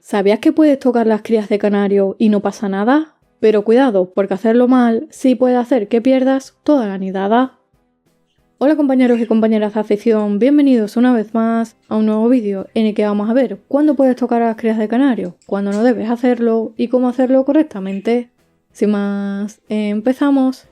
¿Sabías que puedes tocar las crías de canario y no pasa nada? Pero cuidado, porque hacerlo mal sí puede hacer que pierdas toda la nidada. Hola compañeros y compañeras de afición, bienvenidos una vez más a un nuevo vídeo en el que vamos a ver cuándo puedes tocar a las crías de canario, cuándo no debes hacerlo y cómo hacerlo correctamente. Sin más, empezamos.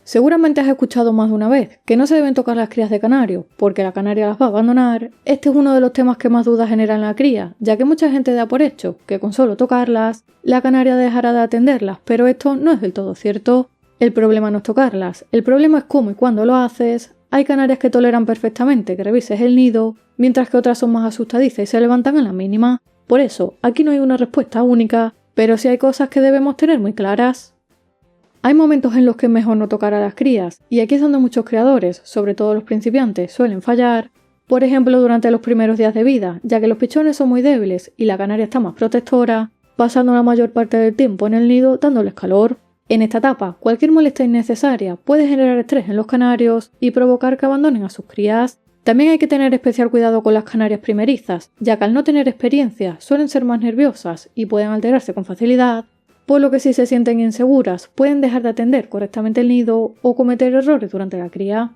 Seguramente has escuchado más de una vez que no se deben tocar las crías de canario, porque la canaria las va a abandonar. Este es uno de los temas que más dudas genera en la cría, ya que mucha gente da por hecho que con solo tocarlas, la canaria dejará de atenderlas, pero esto no es del todo cierto. El problema no es tocarlas, el problema es cómo y cuándo lo haces. Hay canarias que toleran perfectamente que revises el nido, mientras que otras son más asustadizas y se levantan a la mínima. Por eso, aquí no hay una respuesta única, pero sí hay cosas que debemos tener muy claras. Hay momentos en los que es mejor no tocar a las crías, y aquí es donde muchos criadores, sobre todo los principiantes, suelen fallar. Por ejemplo, durante los primeros días de vida, ya que los pichones son muy débiles y la canaria está más protectora, pasando la mayor parte del tiempo en el nido dándoles calor. En esta etapa, cualquier molestia innecesaria puede generar estrés en los canarios y provocar que abandonen a sus crías. También hay que tener especial cuidado con las canarias primerizas, ya que al no tener experiencia suelen ser más nerviosas y pueden alterarse con facilidad, por lo que si se sienten inseguras pueden dejar de atender correctamente el nido o cometer errores durante la cría.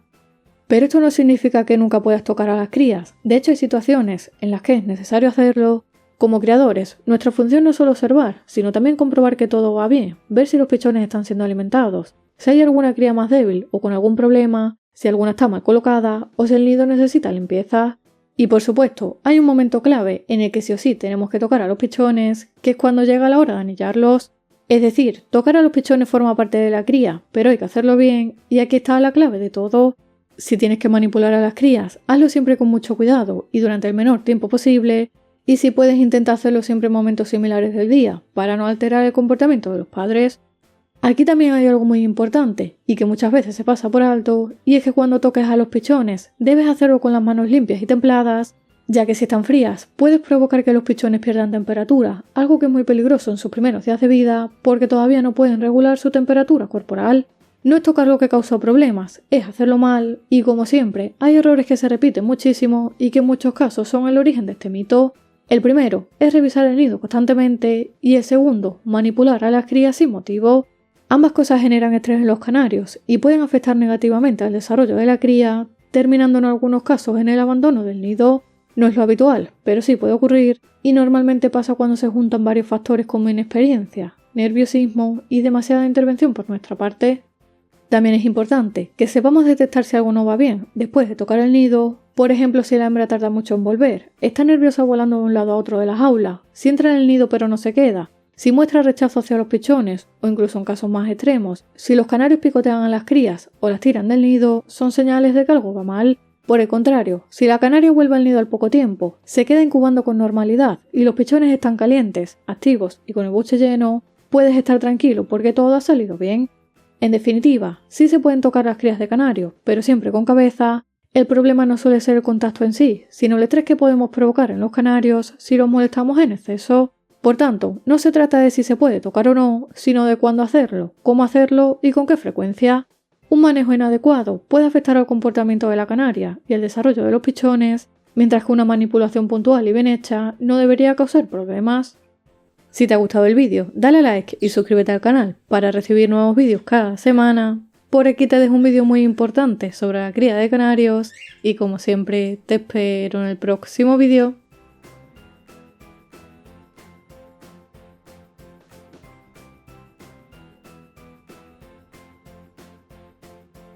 Pero esto no significa que nunca puedas tocar a las crías. De hecho, hay situaciones en las que es necesario hacerlo. Como criadores, nuestra función no es solo observar, sino también comprobar que todo va bien, ver si los pichones están siendo alimentados, si hay alguna cría más débil o con algún problema, si alguna está mal colocada o si el nido necesita limpieza. Y por supuesto, hay un momento clave en el que sí o sí tenemos que tocar a los pichones, que es cuando llega la hora de anillarlos. Es decir, tocar a los pichones forma parte de la cría, pero hay que hacerlo bien, y aquí está la clave de todo. Si tienes que manipular a las crías, hazlo siempre con mucho cuidado y durante el menor tiempo posible, y si puedes intenta hacerlo siempre en momentos similares del día, para no alterar el comportamiento de los padres. Aquí también hay algo muy importante, y que muchas veces se pasa por alto, y es que cuando toques a los pichones, debes hacerlo con las manos limpias y templadas, ya que si están frías, puedes provocar que los pichones pierdan temperatura, algo que es muy peligroso en sus primeros días de vida, porque todavía no pueden regular su temperatura corporal. No es tocar lo que causa problemas, es hacerlo mal, y como siempre, hay errores que se repiten muchísimo y que en muchos casos son el origen de este mito. El primero es revisar el nido constantemente, y el segundo, manipular a las crías sin motivo. Ambas cosas generan estrés en los canarios y pueden afectar negativamente al desarrollo de la cría, terminando en algunos casos en el abandono del nido. No es lo habitual, pero sí puede ocurrir, y normalmente pasa cuando se juntan varios factores como inexperiencia, nerviosismo y demasiada intervención por nuestra parte. También es importante que sepamos detectar si algo no va bien después de tocar el nido. Por ejemplo, si la hembra tarda mucho en volver, está nerviosa volando de un lado a otro de la jaula, si entra en el nido pero no se queda, si muestra rechazo hacia los pichones, o incluso en casos más extremos, si los canarios picotean a las crías o las tiran del nido, son señales de que algo va mal. Por el contrario, si la canaria vuelve al nido al poco tiempo, se queda incubando con normalidad y los pichones están calientes, activos y con el buche lleno, puedes estar tranquilo porque todo ha salido bien. En definitiva, sí se pueden tocar las crías de canario, pero siempre con cabeza. El problema no suele ser el contacto en sí, sino el estrés que podemos provocar en los canarios si los molestamos en exceso. Por tanto, no se trata de si se puede tocar o no, sino de cuándo hacerlo, cómo hacerlo y con qué frecuencia. Un manejo inadecuado puede afectar al comportamiento de la canaria y el desarrollo de los pichones, mientras que una manipulación puntual y bien hecha no debería causar problemas. Si te ha gustado el vídeo, dale like y suscríbete al canal para recibir nuevos vídeos cada semana. Por aquí te dejo un vídeo muy importante sobre la cría de canarios y como siempre te espero en el próximo vídeo.